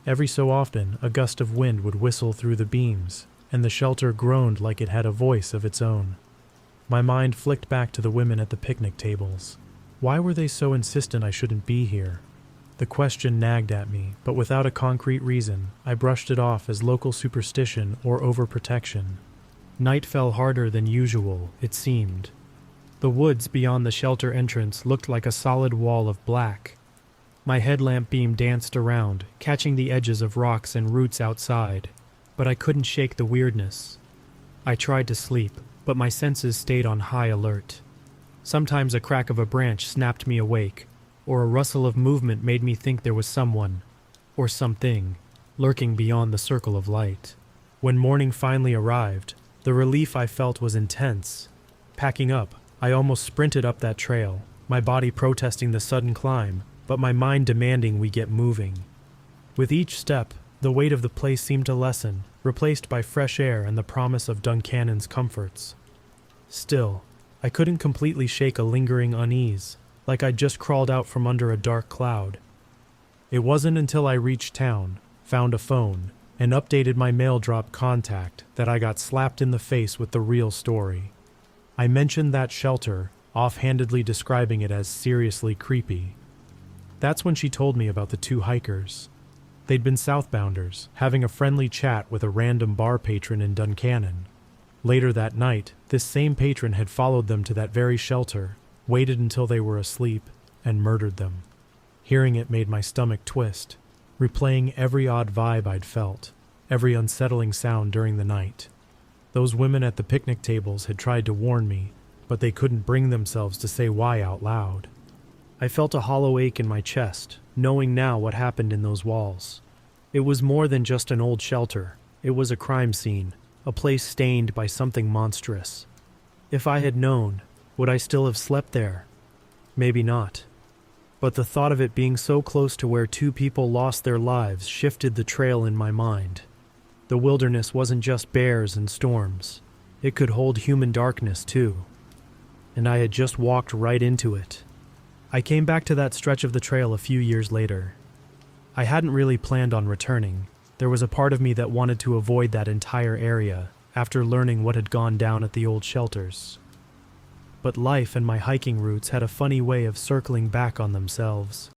Every so often, a gust of wind would whistle through the beams, and the shelter groaned like it had a voice of its own. My mind flicked back to the women at the picnic tables. Why were they so insistent I shouldn't be here? The question nagged at me, but without a concrete reason, I brushed it off as local superstition or overprotection. Night fell harder than usual, it seemed. The woods beyond the shelter entrance looked like a solid wall of black. My headlamp beam danced around, catching the edges of rocks and roots outside, but I couldn't shake the weirdness. I tried to sleep, but my senses stayed on high alert. Sometimes a crack of a branch snapped me awake, or a rustle of movement made me think there was someone, or something, lurking beyond the circle of light. When morning finally arrived, the relief I felt was intense. Packing up, I almost sprinted up that trail, my body protesting the sudden climb, but my mind demanding we get moving. With each step, the weight of the place seemed to lessen, replaced by fresh air and the promise of Duncannon's comforts. Still, I couldn't completely shake a lingering unease, like I'd just crawled out from under a dark cloud. It wasn't until I reached town, found a phone, and updated my mail drop contact that I got slapped in the face with the real story. I mentioned that shelter, offhandedly describing it as seriously creepy. That's when she told me about the two hikers. They'd been southbounders, having a friendly chat with a random bar patron in Duncannon. Later that night, this same patron had followed them to that very shelter, waited until they were asleep, and murdered them. Hearing it made my stomach twist, replaying every odd vibe I'd felt, every unsettling sound during the night. Those women at the picnic tables had tried to warn me, but they couldn't bring themselves to say why out loud. I felt a hollow ache in my chest, knowing now what happened in those walls. It was more than just an old shelter. It was a crime scene, a place stained by something monstrous. If I had known, would I still have slept there? Maybe not. But the thought of it being so close to where two people lost their lives shifted the trail in my mind. The wilderness wasn't just bears and storms. It could hold human darkness too. And I had just walked right into it. I came back to that stretch of the trail a few years later. I hadn't really planned on returning. There was a part of me that wanted to avoid that entire area after learning what had gone down at the old shelters. But life and my hiking routes had a funny way of circling back on themselves.